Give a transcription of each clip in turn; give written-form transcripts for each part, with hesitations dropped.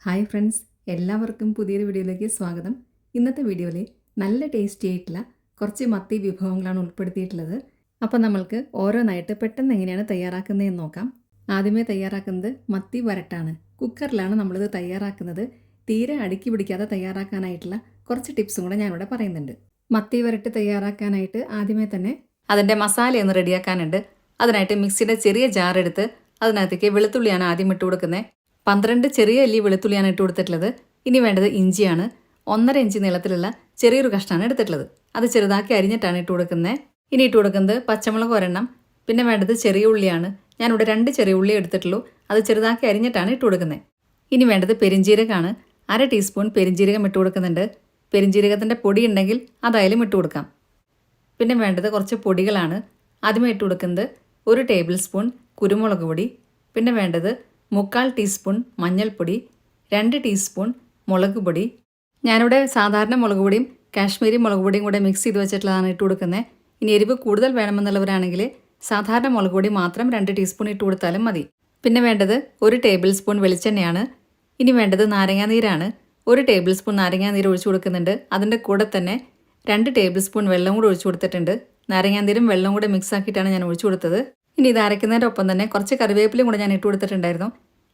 Hi friends, എല്ലാവർക്കും പുതിയൊരു വീഡിയോയിലേക്ക് സ്വാഗതം. ഇന്നത്തെ വീഡിയോയിൽ നല്ല ടേസ്റ്റി ആയിട്ടുള്ള കുറച്ച് മത്തി വിഭവങ്ങളാണ് ഉൾപ്പെടുത്തിയിട്ടുള്ളത്. അപ്പോൾ നമ്മൾക്ക് ഓരോന്നായിട്ട് പെട്ടെന്ന് എങ്ങനെയാണ് തയ്യാറാക്കുന്നതെന്ന് നോക്കാം. ആദ്യമേ തയ്യാറാക്കുന്നത് മത്തി വരട്ടാണ്. കുക്കറിലാണ് നമ്മളിത് തയ്യാറാക്കുന്നത്. തീരെ അടുക്കി പിടിക്കാതെ തയ്യാറാക്കാനായിട്ടുള്ള കുറച്ച് ടിപ്സും കൂടെ ഞാനിവിടെ പറയുന്നുണ്ട്. മത്തി വരട്ട് തയ്യാറാക്കാനായിട്ട് ആദ്യമേ തന്നെ അതിൻ്റെ മസാലയൊന്ന് റെഡിയാക്കാനുണ്ട്. അതിനായിട്ട് മിക്സിയുടെ ചെറിയ ജാർ എടുത്ത് അതിനകത്തേക്ക് വെളുത്തുള്ളിയാണ് ആദ്യം ഇട്ട് കൊടുക്കുന്നത്. 12 ചെറിയ അല്ലി വെളുത്തുള്ളിയാണ് ഇട്ട് കൊടുത്തിട്ടുള്ളത്. ഇനി വേണ്ടത് ഇഞ്ചിയാണ്. 1.5 ഇഞ്ച് നീളത്തിലുള്ള ചെറിയൊരു കഷ്ണമാണ് എടുത്തിട്ടുള്ളത്. അത് ചെറുതാക്കി അരിഞ്ഞിട്ടാണ് ഇട്ട് കൊടുക്കുന്നത്. ഇനി ഇട്ട് കൊടുക്കുന്നത് പച്ചമുളക് ഒരെണ്ണം. പിന്നെ വേണ്ടത് ചെറിയ ഉള്ളിയാണ്. ഞാനിവിടെ 2 ചെറിയ ഉള്ളി എടുത്തിട്ടുള്ളൂ. അത് ചെറുതാക്കി അരിഞ്ഞിട്ടാണ് ഇട്ട് കൊടുക്കുന്നത്. ഇനി വേണ്ടത് പെരിഞ്ജീരകമാണ്. 1/2 ടീസ്പൂൺ പെരിഞ്ജീരകം ഇട്ട് കൊടുക്കുന്നുണ്ട്. പെരിഞ്ജീരകത്തിൻ്റെ പൊടി ഉണ്ടെങ്കിൽ അതായാലും ഇട്ട് കൊടുക്കാം. പിന്നെ വേണ്ടത് കുറച്ച് പൊടികളാണ്. ആദ്യമേ ഇട്ട് കൊടുക്കുന്നത് 1 ടേബിൾ സ്പൂൺ കുരുമുളക് പൊടി. പിന്നെ വേണ്ടത് 3/4 ടീസ്പൂൺ മഞ്ഞൾപ്പൊടി, 2 ടീസ്പൂൺ മുളക് പൊടി. ഞാനിവിടെ സാധാരണ മുളക് പൊടിയും കാശ്മീരി മുളക് പൊടിയും കൂടെ മിക്സ് ചെയ്ത് വെച്ചിട്ടുള്ളതാണ് ഇട്ട് കൊടുക്കുന്നത്. ഇനി എരിവ് കൂടുതൽ വേണമെന്നുള്ളവരാണെങ്കിൽ സാധാരണ മുളക് പൊടി മാത്രം 2 ടീസ്പൂൺ ഇട്ട് കൊടുത്താലും മതി. പിന്നെ വേണ്ടത് 1 ടേബിൾ സ്പൂൺ വെളിച്ചെണ്ണയാണ്. ഇനി വേണ്ടത് നാരങ്ങാനീരാണ്. 1 ടേബിൾ സ്പൂൺ നാരങ്ങാനീര് ഒഴിച്ചു കൊടുക്കുന്നുണ്ട്. അതിൻ്റെ കൂടെ തന്നെ 2 ടേബിൾ സ്പൂൺ വെള്ളം കൂടെ ഒഴിച്ചു കൊടുത്തിട്ടുണ്ട്. നാരങ്ങാനീരും വെള്ളം കൂടെ മിക്സ് ആക്കിയിട്ടാണ് ഞാൻ ഒഴിച്ചു കൊടുത്തത്. ഇനി ഇത് അരയ്ക്കുന്നതിൻ്റെ ഒപ്പം തന്നെ കുറച്ച് കറിവേപ്പിലയും കൂടെ ഞാൻ ഇട്ട് കൊടുത്തിട്ടുണ്ടായിരുന്നു.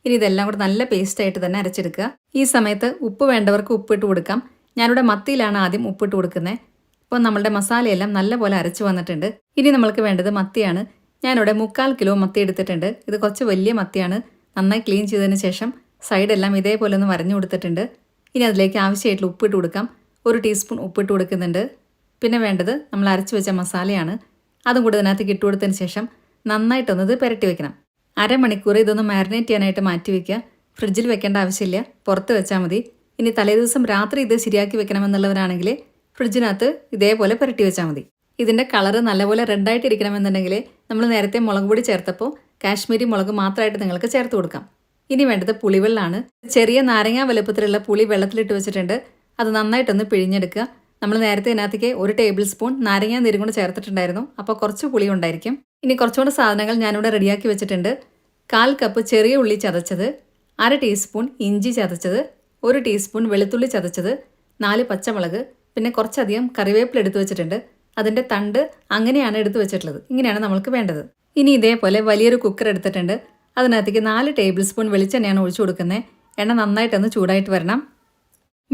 ഇനി ഇതെല്ലാം കൂടെ നല്ല പേസ്റ്റായിട്ട് തന്നെ അരച്ചെടുക്കുക. ഈ സമയത്ത് ഉപ്പ് വേണ്ടവർക്ക് ഉപ്പിട്ട് കൊടുക്കാം. ഞാനിവിടെ മത്തിയിലാണ് ആദ്യം ഉപ്പിട്ട് കൊടുക്കുന്നത്. ഇപ്പോൾ നമ്മളുടെ മസാലയെല്ലാം നല്ലപോലെ അരച്ച് വന്നിട്ടുണ്ട്. ഇനി നമ്മൾക്ക് വേണ്ടത് മത്തിയാണ്. ഞാനിവിടെ 3/4 കിലോ മത്തി എടുത്തിട്ടുണ്ട്. ഇത് കുറച്ച് വലിയ മത്തിയാണ്. നന്നായി ക്ലീൻ ചെയ്തതിന് ശേഷം സൈഡെല്ലാം ഇതേപോലെ ഒന്ന് വരഞ്ഞു കൊടുത്തിട്ടുണ്ട്. ഇനി അതിലേക്ക് ആവശ്യമായിട്ടുള്ള ഉപ്പിട്ട് കൊടുക്കാം. 1 ടീസ്പൂൺ ഉപ്പിട്ട് കൊടുക്കുന്നുണ്ട്. പിന്നെ വേണ്ടത് നമ്മൾ അരച്ച് വെച്ച മസാലയാണ്. അതും കൂടി ഇതിനകത്തേക്ക് ഇട്ട് കൊടുത്തതിന് ശേഷം നന്നായിട്ടൊന്നത് പുരട്ടി വെക്കണം. അരമണിക്കൂർ ഇതൊന്ന് മാരിനേറ്റ് ചെയ്യാനായിട്ട് മാറ്റി വയ്ക്കുക. ഫ്രിഡ്ജിൽ വെക്കേണ്ട ആവശ്യമില്ല, പുറത്ത് വെച്ചാൽ മതി. ഇനി തലേദിവസം രാത്രി ഇത് ശരിയാക്കി വെക്കണമെന്നുള്ളവരാണെങ്കിൽ ഫ്രിഡ്ജിനകത്ത് ഇതേപോലെ പുരട്ടി വെച്ചാൽ മതി. ഇതിൻ്റെ കളറ് നല്ലപോലെ റെഡായിട്ട് ഇരിക്കണമെന്നുണ്ടെങ്കിൽ നമ്മൾ നേരത്തെ മുളക് പൊടി ചേർത്തപ്പോൾ കാശ്മീരി മുളക് മാത്രമായിട്ട് നിങ്ങൾക്ക് ചേർത്ത് കൊടുക്കാം. ഇനി വേണ്ടത് പുളിവെള്ളമാണ്. ചെറിയ നാരങ്ങ വലുപ്പത്തിലുള്ള പുളി വെള്ളത്തിലിട്ട് വെച്ചിട്ടുണ്ട്. അത് നന്നായിട്ടൊന്ന് പിഴിഞ്ഞെടുക്കുക. നമ്മൾ നേരത്തെ ഇതിനകത്തേക്ക് 1 ടേബിൾ സ്പൂൺ നാരങ്ങ നീരും കൂടെ ചേർത്തിട്ടുണ്ടായിരുന്നു. അപ്പോൾ കുറച്ച് പുളി ഉണ്ടായിരിക്കും. ഇനി കുറച്ചുകൂടെ സാധനങ്ങൾ ഞാനിവിടെ റെഡിയാക്കി വെച്ചിട്ടുണ്ട്. 1/4 കപ്പ് ചെറിയ ഉള്ളി ചതച്ചത്, 1/2 ടീസ്പൂൺ ഇഞ്ചി ചതച്ചത്, 1 ടീസ്പൂൺ വെളുത്തുള്ളി ചതച്ചത്, 4 പച്ചമുളക്, പിന്നെ കുറച്ചധികം കറിവേപ്പില എടുത്തു വെച്ചിട്ടുണ്ട്. അതിൻ്റെ തണ്ട് അങ്ങനെയാണ് എടുത്തു വെച്ചിട്ടുള്ളത്. ഇങ്ങനെയാണ് നമ്മൾക്ക് വേണ്ടത്. ഇനി ഇതേപോലെ വലിയൊരു കുക്കർ എടുത്തിട്ടുണ്ട്. അതിനകത്തേക്ക് 4 ടേബിൾ സ്പൂൺ വെളിച്ചെണ്ണയാണ് ഒഴിച്ചു കൊടുക്കുന്നത്. എണ്ണ നന്നായിട്ടൊന്ന് ചൂടായിട്ട് വരണം.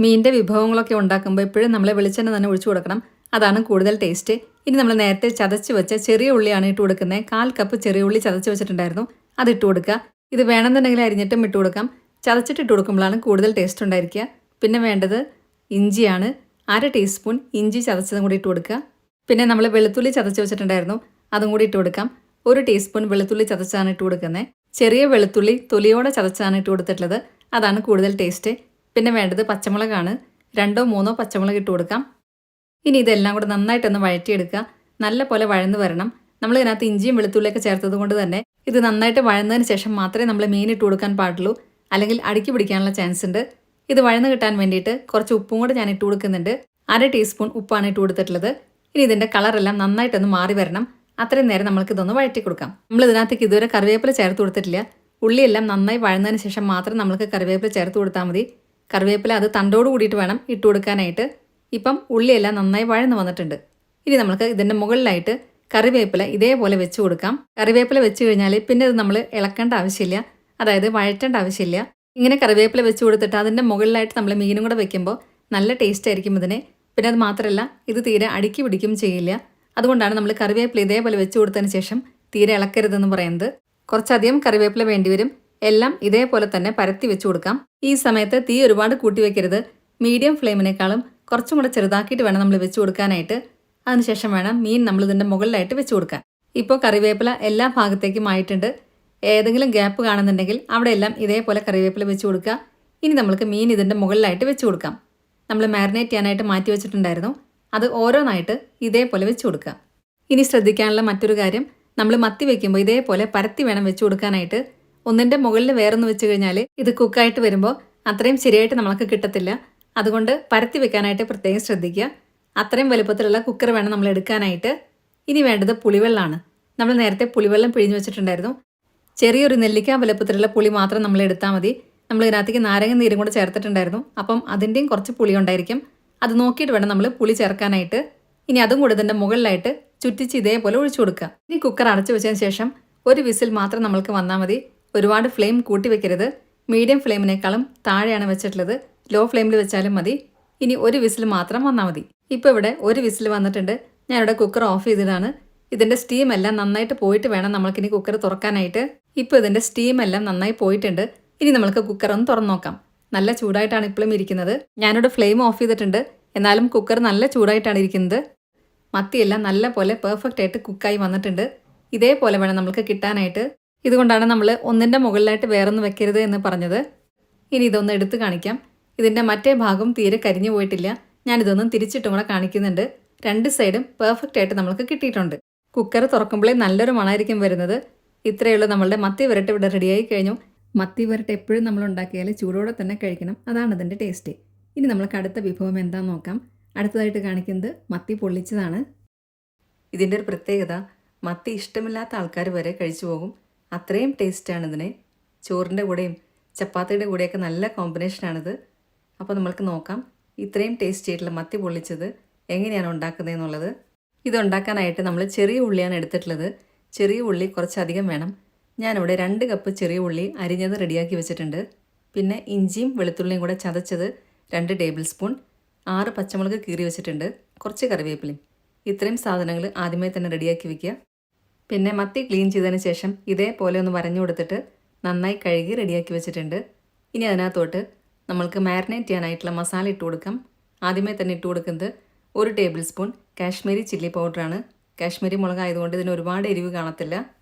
മീനിൻ്റെ വിഭവങ്ങളൊക്കെ ഉണ്ടാക്കുമ്പോൾ എപ്പോഴും നമ്മൾ വെളിച്ചെണ്ണ തന്നെ ഒഴിച്ചു കൊടുക്കണം. അതാണ് കൂടുതൽ ടേസ്റ്റ്. ഇനി നമ്മൾ നേരത്തെ ചതച്ച് വെച്ച ചെറിയ ഉള്ളിയാണ് ഇട്ട് കൊടുക്കുന്നത്. 1/4 കപ്പ് ചെറിയ ഉള്ളി ചതച്ച് വെച്ചിട്ടുണ്ടായിരുന്നു. അത് ഇട്ട് കൊടുക്കുക. ഇത് വേണമെന്നുണ്ടെങ്കിൽ അരിഞ്ഞിട്ടും ഇട്ട് കൊടുക്കാം. ചതച്ചിട്ട് ഇട്ട് കൊടുക്കുമ്പോഴാണ് കൂടുതൽ ടേസ്റ്റ് ഉണ്ടായിരിക്കുക. പിന്നെ വേണ്ടത് ഇഞ്ചിയാണ്. 1/2 ടീസ്പൂൺ ഇഞ്ചി ചതച്ചതും കൂടി ഇട്ട് കൊടുക്കുക. പിന്നെ നമ്മൾ വെളുത്തുള്ളി ചതച്ച് വെച്ചിട്ടുണ്ടായിരുന്നു. അതും കൂടി ഇട്ട് കൊടുക്കാം. 1 ടീസ്പൂൺ വെളുത്തുള്ളി ചതച്ചാണ് ഇട്ട് കൊടുക്കുന്നത്. ചെറിയ വെളുത്തുള്ളി തൊലിയോടെ ചതച്ചാണ് ഇട്ട് കൊടുത്തിട്ടുള്ളത്. അതാണ് കൂടുതൽ ടേസ്റ്റ്. പിന്നെ വേണ്ടത് പച്ചമുളകാണ്. 2 3 പച്ചമുളക് ഇട്ട് കൊടുക്കാം. ഇനി ഇതെല്ലാം കൂടെ നന്നായിട്ടൊന്ന് വഴറ്റിയെടുക്കുക. നല്ല പോലെ വഴന്ന് വരണം. നമ്മൾ ഇതിനകത്ത് ഇഞ്ചിയും വെളുത്തുള്ളിയൊക്കെ ചേർത്തത് കൊണ്ട് തന്നെ ഇത് നന്നായിട്ട് വഴന്നതിന് ശേഷം മാത്രമേ നമ്മൾ മീൻ ഇട്ട് കൊടുക്കാൻ പാടുള്ളൂ. അല്ലെങ്കിൽ അടുക്കി പിടിക്കാനുള്ള ചാൻസ് ഉണ്ട്. ഇത് വഴന്ന് കിട്ടാൻ വേണ്ടിയിട്ട് കുറച്ച് ഉപ്പും കൂടെ ഞാൻ ഇട്ട് കൊടുക്കുന്നുണ്ട്. 1/2 ടീസ്പൂൺ ഉപ്പാണ് ഇട്ട് കൊടുത്തിട്ടുള്ളത്. ഇനി ഇതിൻ്റെ കളറെല്ലാം നന്നായിട്ടൊന്ന് മാറി വരണം. അത്രയും നേരം നമ്മൾക്ക് ഇതൊന്ന് വഴറ്റി കൊടുക്കാം. നമ്മൾ ഇതിനകത്തേക്ക് ഇതുവരെ കറിവേപ്പില ചേർത്ത് കൊടുത്തിട്ടില്ല. ഉള്ളിയെല്ലാം നന്നായി വഴന്നതിന് ശേഷം മാത്രം നമ്മൾക്ക് കറിവേപ്പില ചേർത്ത് കൊടുത്താൽ മതി. കറിവേപ്പില അത് തണ്ടോട് കൂടിയിട്ട് വേണം ഇട്ട് കൊടുക്കാനായിട്ട്. ഇപ്പം ഉള്ളിയെല്ലാം നന്നായി വഴന്ന് വന്നിട്ടുണ്ട്. ഇനി നമുക്ക് ഇതിൻ്റെ മുകളിലായിട്ട് കറിവേപ്പില ഇതേപോലെ വെച്ച് കൊടുക്കാം. കറിവേപ്പില വെച്ച് കഴിഞ്ഞാൽ പിന്നെ ഇത് നമ്മൾ ഇളക്കേണ്ട ആവശ്യമില്ല, അതായത് വഴറ്റേണ്ട ആവശ്യമില്ല. ഇങ്ങനെ കറിവേപ്പില വെച്ച് കൊടുത്തിട്ട് അതിൻ്റെ മുകളിലായിട്ട് നമ്മൾ മീനും കൂടെ വെക്കുമ്പോൾ നല്ല ടേസ്റ്റ് ആയിരിക്കും ഇതിന്. പിന്നെ അത് മാത്രമല്ല ഇത് തീരെ അടുക്കി പിടിക്കും ചെയ്യില്ല. അതുകൊണ്ടാണ് നമ്മൾ കറിവേപ്പില ഇതേപോലെ വെച്ച് കൊടുത്തതിന് ശേഷം തീരെ ഇളക്കരുതെന്ന് പറയുന്നത്. കുറച്ചധികം കറിവേപ്പില വേണ്ടിവരും. എല്ലാം ഇതേപോലെ തന്നെ പരത്തി വെച്ച് കൊടുക്കാം. ഈ സമയത്ത് തീ ഒരുപാട് കൂട്ടി വെക്കരുത്. മീഡിയം ഫ്ലെയിമിനേക്കാളും കുറച്ചും കൂടെ ചെറുതാക്കിയിട്ട് വേണം നമ്മൾ വെച്ച് കൊടുക്കാനായിട്ട്. അതിനുശേഷം വേണം മീൻ നമ്മൾ ഇതിൻ്റെ മുകളിലായിട്ട് വെച്ച് കൊടുക്കാൻ. ഇപ്പോൾ കറിവേപ്പില എല്ലാ ഭാഗത്തേക്കും ആയിട്ടുണ്ട്. ഏതെങ്കിലും ഗ്യാപ്പ് കാണുന്നുണ്ടെങ്കിൽ അവിടെയെല്ലാം ഇതേപോലെ കറിവേപ്പില വെച്ച് കൊടുക്കുക. ഇനി നമ്മൾക്ക് മീൻ ഇതിൻ്റെ മുകളിലായിട്ട് വെച്ച് കൊടുക്കാം. നമ്മൾ മാരിനേറ്റ് ചെയ്യാനായിട്ട് മാറ്റി വെച്ചിട്ടുണ്ടായിരുന്നു. അത് ഓരോന്നായിട്ട് ഇതേപോലെ വെച്ച് കൊടുക്കുക. ഇനി ശ്രദ്ധിക്കാനുള്ള മറ്റൊരു കാര്യം, നമ്മൾ മത്തി വെക്കുമ്പോൾ ഇതേപോലെ പരത്തി വേണം വെച്ച് കൊടുക്കാനായിട്ട്. ഒന്നിൻ്റെ മുകളിൽ വേറൊന്ന് വെച്ച് കഴിഞ്ഞാൽ ഇത് കുക്കായിട്ട് വരുമ്പോൾ അത്രയും ശരിയായിട്ട് നമ്മൾക്ക് കിട്ടത്തില്ല. അതുകൊണ്ട് പരത്തി വെക്കാനായിട്ട് പ്രത്യേകം ശ്രദ്ധിക്കുക. അത്രയും വലുപ്പത്തിലുള്ള കുക്കർ വേണം നമ്മൾ എടുക്കാനായിട്ട്. ഇനി വേണ്ടത് പുളിവെള്ളമാണ്. നമ്മൾ നേരത്തെ പുളിവെള്ളം പിഴിഞ്ഞ് വെച്ചിട്ടുണ്ടായിരുന്നു. ചെറിയൊരു നെല്ലിക്ക വലുപ്പത്തിലുള്ള പുളി മാത്രം നമ്മൾ എടുത്താൽ മതി. നമ്മൾ ഇതിനകത്തേക്ക് നാരങ്ങ നീരും കൂടെ ചേർത്തിട്ടുണ്ടായിരുന്നു. അപ്പം അതിൻ്റെയും കുറച്ച് പുളി ഉണ്ടായിരിക്കും. അത് നോക്കിയിട്ട് വേണം നമ്മൾ പുളി ചേർക്കാനായിട്ട്. ഇനി അതും കൂടെ ഇതിൻ്റെ മുകളിലായിട്ട് ചുറ്റിച്ച് ഇതേപോലെ ഒഴിച്ചു കൊടുക്കുക. ഇനി കുക്കർ അടച്ചു വെച്ചതിന് ശേഷം ഒരു വിസിൽ മാത്രം നമ്മൾക്ക് വന്നാൽ മതി. ഒരുപാട് ഫ്ലെയിം കൂട്ടി വെക്കരുത്. മീഡിയം ഫ്ലെയിമിനേക്കാളും താഴെയാണ് വെച്ചിട്ടുള്ളത്. ലോ ഫ്ലെയിമിൽ വെച്ചാലും മതി. ഇനി ഒരു വിസിൽ മാത്രം വന്നാൽ മതി. ഇപ്പോൾ ഇവിടെ ഒരു വിസിൽ വന്നിട്ടുണ്ട്. ഞാനിവിടെ കുക്കർ ഓഫ് ചെയ്തതാണ്. ഇതിൻ്റെ സ്റ്റീം എല്ലാം നന്നായിട്ട് പോയിട്ട് വേണം നമ്മൾക്കിനി കുക്കർ തുറക്കാനായിട്ട്. ഇപ്പോൾ ഇതിൻ്റെ സ്റ്റീം എല്ലാം നന്നായി പോയിട്ടുണ്ട്. ഇനി നമ്മൾക്ക് കുക്കർ ഒന്ന് തുറന്നു നോക്കാം. നല്ല ചൂടായിട്ടാണ് ഇപ്പോഴും ഇരിക്കുന്നത്. ഞാനിവിടെ ഫ്ലെയിം ഓഫ് ചെയ്തിട്ടുണ്ട്. എന്നാലും കുക്കർ നല്ല ചൂടായിട്ടാണ് ഇരിക്കുന്നത്. മത്തിയെല്ലാം നല്ല പോലെ പെർഫെക്റ്റ് ആയിട്ട് കുക്കായി വന്നിട്ടുണ്ട്. ഇതേപോലെ വേണം നമുക്ക് കിട്ടാനായിട്ട്. ഇതുകൊണ്ടാണ് നമ്മൾ ഒന്നിൻ്റെ മുകളിലായിട്ട് വേറൊന്നും വെക്കരുത് എന്ന് പറഞ്ഞത്. ഇനി ഇതൊന്ന് എടുത്ത് കാണിക്കാം. ഇതിൻ്റെ മറ്റേ ഭാഗം തീരെ കരിഞ്ഞു പോയിട്ടില്ല. ഞാനിതൊന്നും തിരിച്ചിട്ടും കൂടെ കാണിക്കുന്നുണ്ട്. രണ്ട് സൈഡും പെർഫെക്റ്റ് ആയിട്ട് നമുക്ക് കിട്ടിയിട്ടുണ്ട്. കുക്കർ തുറക്കുമ്പോഴേ നല്ലൊരു മണമായിരിക്കും വരുന്നത്. ഇത്രയുള്ള നമ്മളുടെ മത്തി വരട്ട് ഇവിടെ റെഡിയായി കഴിഞ്ഞു. മത്തി വരട്ട് എപ്പോഴും നമ്മൾ ഉണ്ടാക്കിയാൽ ചൂടോടെ തന്നെ കഴിക്കണം. അതാണ് അതിൻ്റെ ടേസ്റ്റ്. ഇനി നമ്മൾക്ക് അടുത്ത വിഭവം എന്താണെന്ന് നോക്കാം. അടുത്തതായിട്ട് കാണിക്കുന്നത് മത്തി പൊള്ളിച്ചതാണ്. ഇതിൻ്റെ ഒരു പ്രത്യേകത, മത്തി ഇഷ്ടമില്ലാത്ത ആൾക്കാർ വരെ കഴിച്ചു പോകും. അത്രയും ടേസ്റ്റാണ് ഇതിന്. ചോറിൻ്റെ കൂടെയും ചപ്പാത്തിയുടെ കൂടെയൊക്കെ നല്ല കോമ്പിനേഷനാണിത്. അപ്പോൾ നമ്മൾക്ക് നോക്കാം ഇത്രയും ടേസ്റ്റി ആയിട്ടുള്ള മത്തി പൊള്ളിച്ചത് എങ്ങനെയാണ് ഉണ്ടാക്കുന്നതെന്നുള്ളത്. ഇതുണ്ടാക്കാനായിട്ട് നമ്മൾ ചെറിയ ഉള്ളിയാണ് എടുത്തിട്ടുള്ളത്. ചെറിയ ഉള്ളി കുറച്ചധികം വേണം. ഞാനിവിടെ 2 കപ്പ് ചെറിയ ഉള്ളി അരിഞ്ഞത് റെഡിയാക്കി വെച്ചിട്ടുണ്ട്. പിന്നെ ഇഞ്ചിയും വെളുത്തുള്ളിയും കൂടെ ചതച്ചത് 2 ടേബിൾ സ്പൂൺ, 6 പച്ചമുളക് കീറി വെച്ചിട്ടുണ്ട്, കുറച്ച് കറിവേപ്പിലയും. ഇത്രയും സാധനങ്ങൾ ആദ്യമേ തന്നെ റെഡിയാക്കി വെക്കുക. പിന്നെ മത്തി ക്ലീൻ ചെയ്തതിന് ശേഷം ഇതേപോലെ ഒന്ന് വരഞ്ഞു കൊടുത്തിട്ട് നന്നായി കഴുകി റെഡിയാക്കി വെച്ചിട്ടുണ്ട്. ഇനി അതിനകത്തോട്ട് നമ്മൾക്ക് മാരിനേറ്റ് ചെയ്യാനായിട്ടുള്ള മസാല ഇട്ട് കൊടുക്കാം. ആദ്യമേ തന്നെ ഇട്ട് കൊടുക്കുന്നത് 1 ടേബിൾ സ്പൂൺ കാശ്മീരി ചില്ലി പൗഡറാണ്. കാശ്മീരി മുളക് ആയതുകൊണ്ട് ഇതിന് ഒരുപാട് എരിവ് കാണത്തില്ല.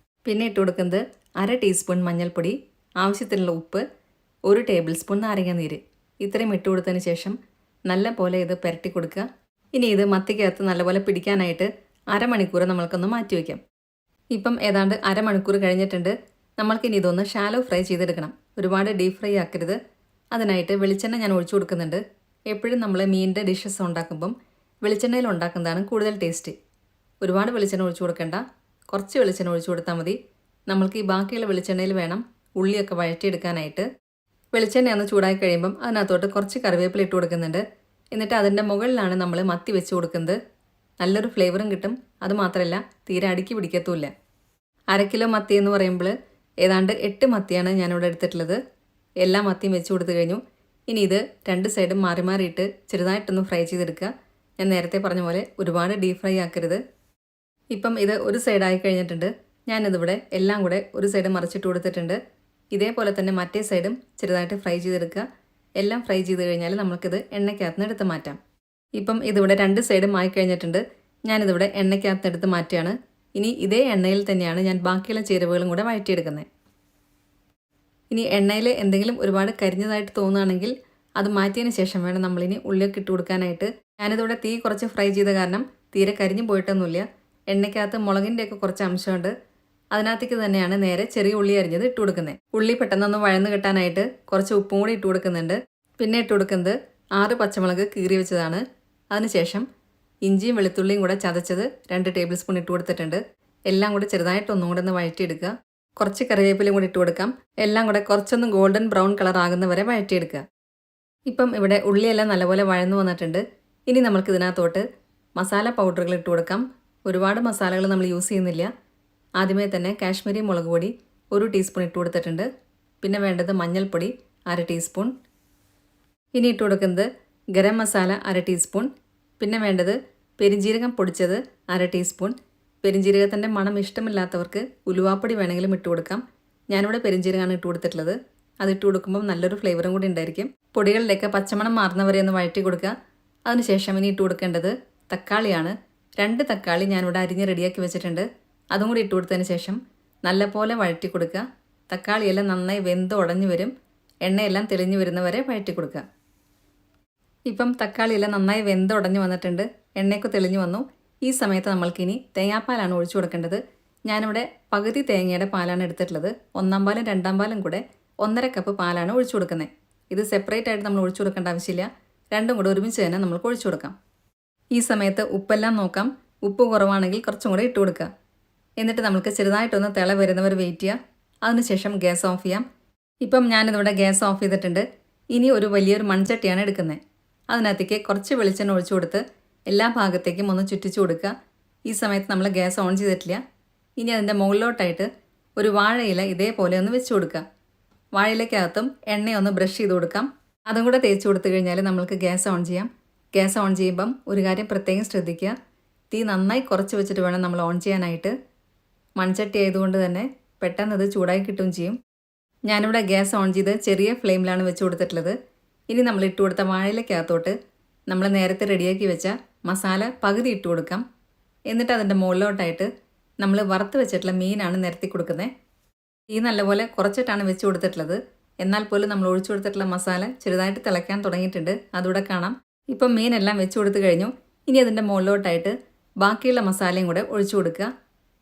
പിന്നെ ഇട്ട് കൊടുക്കുന്നത് 1/2 ടീസ്പൂൺ മഞ്ഞൾപ്പൊടി, ആവശ്യത്തിനുള്ള ഉപ്പ്, 1 ടേബിൾ സ്പൂൺ നാരങ്ങ നീര്. ഇത്രയും ഇട്ട് കൊടുത്തതിന് ശേഷം നല്ല പോലെ ഇത് പുരട്ടി കൊടുക്കുക. ഇനി ഇത് മത്തിക്കകത്ത് നല്ലപോലെ പിടിക്കാനായിട്ട് അരമണിക്കൂർ നമ്മൾക്കൊന്ന് മാറ്റി വയ്ക്കാം. ഇപ്പം ഏതാണ്ട് അരമണിക്കൂർ കഴിഞ്ഞിട്ടുണ്ട്. നമ്മൾക്കിനി ഇതൊന്ന് ഷാലോ ഫ്രൈ ചെയ്തെടുക്കണം. ഒരുപാട് ഡീപ് ഫ്രൈ ആക്കരുത്. അതിനായിട്ട് വെളിച്ചെണ്ണ ഞാൻ ഒഴിച്ചു കൊടുക്കുന്നുണ്ട്. എപ്പോഴും നമ്മൾ മീനിൻ്റെ ഡിഷസ് ഉണ്ടാക്കുമ്പം വെളിച്ചെണ്ണയിൽ ഉണ്ടാക്കുന്നതാണ് കൂടുതൽ ടേസ്റ്റ്. ഒരുപാട് വെളിച്ചെണ്ണ ഒഴിച്ചു കൊടുക്കേണ്ട, കുറച്ച് വെളിച്ചെണ്ണ ഒഴിച്ചു കൊടുത്താൽ മതി. നമ്മൾക്ക് ഈ ബാക്കിയുള്ള വെളിച്ചെണ്ണയിൽ വേണം ഉള്ളിയൊക്കെ വഴറ്റിയെടുക്കാനായിട്ട്. വെളിച്ചെണ്ണ ഒന്ന് ചൂടായി കഴിയുമ്പം അതിനകത്തോട്ട് കുറച്ച് കറിവേപ്പില ഇട്ട് കൊടുക്കുന്നുണ്ട്. എന്നിട്ട് അതിൻ്റെ മുകളിലാണ് നമ്മൾ മത്തി വെച്ച് കൊടുക്കുന്നത്. നല്ലൊരു ഫ്ലേവറും കിട്ടും. അതുമാത്രമല്ല തീരെ അടുക്കി പിടിക്കത്തുമില്ല. 1/2 കിലോ മത്തി എന്ന് പറയുമ്പോൾ ഏതാണ്ട് 8 മത്തിയാണ് ഞാനിവിടെ എടുത്തിട്ടുള്ളത്. എല്ലാ മത്തിയും വെച്ച് കൊടുത്തു കഴിഞ്ഞു. ഇനി ഇത് 2 സൈഡും മാറി മാറിയിട്ട് ചെറുതായിട്ടൊന്ന് ഫ്രൈ ചെയ്തെടുക്കുക. ഞാൻ നേരത്തെ പറഞ്ഞ പോലെ ഒരുപാട് ഡീപ് ഫ്രൈ ആക്കരുത്. ഇപ്പം ഇത് ഒരു സൈഡായി കഴിഞ്ഞിട്ടുണ്ട്. ഞാനിതിവിടെ എല്ലാം കൂടെ ഒരു സൈഡ് മറിച്ചിട്ട് കൊടുത്തിട്ടുണ്ട്. ഇതേപോലെ തന്നെ മറ്റേ സൈഡും ചെറുതായിട്ട് ഫ്രൈ ചെയ്തെടുക്കുക. എല്ലാം ഫ്രൈ ചെയ്ത് കഴിഞ്ഞാൽ നമുക്കിത് എണ്ണയ്ക്കകത്ത് നിന്ന് എടുത്ത് മാറ്റാം. ഇപ്പം ഇതിവിടെ 2 സൈഡും ആയി കഴിഞ്ഞിട്ടുണ്ട്. ഞാനിതിവിടെ എണ്ണയ്ക്കകത്ത് എടുത്ത് മാറ്റുകയാണ്. ഇനി ഇതേ എണ്ണയിൽ തന്നെയാണ് ഞാൻ ബാക്കിയുള്ള ചേരുവകളും കൂടെ വഴറ്റിയെടുക്കുന്നത്. ഇനി എണ്ണയിൽ എന്തെങ്കിലും ഒരുപാട് കരിഞ്ഞതായിട്ട് തോന്നുകയാണെങ്കിൽ അത് മാറ്റിയതിന് ശേഷം വേണം നമ്മളിനി ഉള്ളിയൊക്കെ ഇട്ട് കൊടുക്കാനായിട്ട്. ഞാനിതിവിടെ തീ കുറച്ച് ഫ്രൈ ചെയ്ത കാരണം തീരെ കരിഞ്ഞു പോയിട്ടൊന്നുമില്ല. എണ്ണയ്ക്കകത്ത് മുളകിൻ്റെയൊക്കെ കുറച്ച് അംശമുണ്ട്. അതിനകത്തേക്ക് തന്നെയാണ് നേരെ ചെറിയ ഉള്ളി അരിഞ്ഞത് ഇട്ട് കൊടുക്കുന്നത്. ഉള്ളി പെട്ടെന്നൊന്ന് വഴന്ന് കിട്ടാനായിട്ട് കുറച്ച് ഉപ്പും കൂടി ഇട്ട് കൊടുക്കുന്നുണ്ട്. പിന്നെ ഇട്ട് കൊടുക്കുന്നത് 6 പച്ചമുളക് കീറി വെച്ചതാണ്. അതിനുശേഷം ഇഞ്ചിയും വെളുത്തുള്ളിയും കൂടെ ചതച്ചത് 2 ടേബിൾ സ്പൂൺ ഇട്ട് കൊടുത്തിട്ടുണ്ട്. എല്ലാം കൂടെ ചെറുതായിട്ട് ഒന്നും കൂടെ ഒന്ന് വഴറ്റിയെടുക്കുക. കുറച്ച് കറിവേപ്പിലയും കൂടി ഇട്ട് കൊടുക്കാം. എല്ലാം കൂടെ കുറച്ചൊന്ന് ഗോൾഡൻ ബ്രൗൺ കളർ ആകുന്നവരെ വഴറ്റിയെടുക്കുക. ഇപ്പം ഇവിടെ ഉള്ളിയെല്ലാം നല്ലപോലെ വഴന്നു വന്നിട്ടുണ്ട്. ഇനി നമുക്ക് ഇതിനകത്തോട്ട് മസാല പൗഡറുകൾ ഇട്ട് കൊടുക്കാം. ഒരുപാട് മസാലകൾ നമ്മൾ യൂസ് ചെയ്യുന്നില്ല. ആദ്യമേ തന്നെ കാശ്മീരി മുളക് പൊടി 1 ടീസ്പൂൺ ഇട്ട് കൊടുത്തിട്ടുണ്ട്. പിന്നെ വേണ്ടത് മഞ്ഞൾപ്പൊടി 1/2 ടീസ്പൂൺ. ഇനി ഇട്ട് കൊടുക്കുന്നത് ഗരം മസാല 1/2 ടീസ്പൂൺ. പിന്നെ വേണ്ടത് പെരിഞ്ജീരകം പൊടിച്ചത് 1/2 ടീസ്പൂൺ. പെരിഞ്ജീരകത്തിൻ്റെ മണം ഇഷ്ടമില്ലാത്തവർക്ക് ഉലുവാപ്പൊടി വേണമെങ്കിലും ഇട്ട് കൊടുക്കാം. ഞാനിവിടെ പെരിഞ്ജീരകമാണ് ഇട്ട് കൊടുത്തിട്ടുള്ളത്. അതിട്ട് കൊടുക്കുമ്പം നല്ലൊരു ഫ്ലേവറും കൂടി ഉണ്ടായിരിക്കും. പൊടികളിലേക്ക് പച്ചമണം മാറുന്നവരെ ഒന്ന് വഴറ്റി കൊടുക്കുക. അതിനുശേഷം ഇനി ഇട്ട് കൊടുക്കേണ്ടത് തക്കാളിയാണ്. 2 തക്കാളി ഞാനിവിടെ അരിഞ്ഞ് റെഡിയാക്കി വെച്ചിട്ടുണ്ട്. അതും കൂടി ഇട്ട് കൊടുത്തതിന് ശേഷം നല്ലപോലെ വഴറ്റി കൊടുക്കുക. തക്കാളിയെല്ലാം നന്നായി വെന്ത് ഉടഞ്ഞു വരും. എണ്ണയെല്ലാം തെളിഞ്ഞു വരുന്നവരെ വഴറ്റി കൊടുക്കുക. ഇപ്പം തക്കാളിയെല്ലാം നന്നായി വെന്ത് ഉടഞ്ഞു വന്നിട്ടുണ്ട്. എണ്ണയൊക്കെ തെളിഞ്ഞു വന്നു. ഈ സമയത്ത് നമ്മൾക്കിനി തേങ്ങാപ്പാലാണ് ഒഴിച്ചു കൊടുക്കേണ്ടത്. ഞാനിവിടെ പകുതി തേങ്ങയുടെ പാലാണ് എടുത്തിട്ടുള്ളത്. 1-ാം പാലും 2-ാം പാലും കൂടെ 1.5 കപ്പ് പാലാണ് ഒഴിച്ചു കൊടുക്കുന്നത്. ഇത് സെപ്പറേറ്റ് ആയിട്ട് നമ്മൾ ഒഴിച്ചു കൊടുക്കേണ്ട ആവശ്യമില്ല. രണ്ടും കൂടെ ഒരുമിച്ച് തന്നെ നമുക്ക് ഒഴിച്ചു കൊടുക്കാം. ഈ സമയത്ത് ഉപ്പെല്ലാം നോക്കാം. ഉപ്പ് കുറവാണെങ്കിൽ കുറച്ചും കൂടെ ഇട്ട് കൊടുക്കുക. എന്നിട്ട് നമുക്ക് ചെറുതായിട്ടൊന്ന് തിള വരുന്നവർ വെയിറ്റ് ചെയ്യുക. അതിനുശേഷം ഗ്യാസ് ഓഫ് ചെയ്യാം. ഇപ്പം ഞാനിതിവിടെ ഗ്യാസ് ഓഫ് ചെയ്തിട്ടുണ്ട്. ഇനി ഒരു വലിയൊരു മൺചട്ടിയാണ് എടുക്കുന്നത്. അതിനകത്തേക്ക് കുറച്ച് വെളിച്ചെണ്ണ ഒഴിച്ചു കൊടുത്ത് എല്ലാ ഭാഗത്തേക്കും ഒന്ന് ചുറ്റിച്ചു കൊടുക്കുക. ഈ സമയത്ത് നമ്മൾ ഗ്യാസ് ഓൺ ചെയ്തിട്ടില്ല. ഇനി അതിൻ്റെ മുകളിലോട്ടായിട്ട് ഒരു വാഴയില ഇതേപോലെ ഒന്ന് വെച്ച് കൊടുക്കുക. വാഴയിലക്കകത്തും എണ്ണയൊന്ന് ബ്രഷ് ചെയ്ത് കൊടുക്കാം. അതും കൂടെ തേച്ച് കൊടുത്തു കഴിഞ്ഞാൽ നമ്മൾക്ക് ഗ്യാസ് ഓൺ ചെയ്യാം. ഗ്യാസ് ഓൺ ചെയ്യുമ്പം ഒരു കാര്യം പ്രത്യേകം ശ്രദ്ധിക്കുക, തീ നന്നായി കുറച്ച് വെച്ചിട്ട് വേണം നമ്മൾ ഓൺ ചെയ്യാനായിട്ട്. മൺചട്ടി ആയതുകൊണ്ട് തന്നെ പെട്ടെന്ന് ഇത് ചൂടായി കിട്ടുകയും ചെയ്യും. ഞാനിവിടെ ഗ്യാസ് ഓൺ ചെയ്ത് ചെറിയ ഫ്ലെയിമിലാണ് വെച്ച് കൊടുത്തിട്ടുള്ളത്. ഇനി നമ്മൾ ഇട്ട് കൊടുത്ത വാഴയിലക്കകത്തോട്ട് നമ്മൾ നേരത്തെ റെഡിയാക്കി വെച്ച മസാല പകുതി ഇട്ട് കൊടുക്കാം. എന്നിട്ട് അതിൻ്റെ മുകളിലോട്ടായിട്ട് നമ്മൾ വറുത്ത് വെച്ചിട്ടുള്ള മീനാണ് നിരത്തി കൊടുക്കുന്നത്. ഈ നല്ലപോലെ കുറച്ചിട്ടാണ് വെച്ച് കൊടുത്തിട്ടുള്ളത്. എന്നാൽ പോലും നമ്മൾ ഒഴിച്ചു കൊടുത്തിട്ടുള്ള മസാല ചെറുതായിട്ട് തിളയ്ക്കാൻ തുടങ്ങിയിട്ടുണ്ട്. അതുകൂടെ കാണാം. ഇപ്പം മീനെല്ലാം വെച്ച് കൊടുത്തു കഴിഞ്ഞു. ഇനി അതിൻ്റെ മുകളിലോട്ടായിട്ട് ബാക്കിയുള്ള മസാലയും കൂടെ ഒഴിച്ചു കൊടുക്കുക.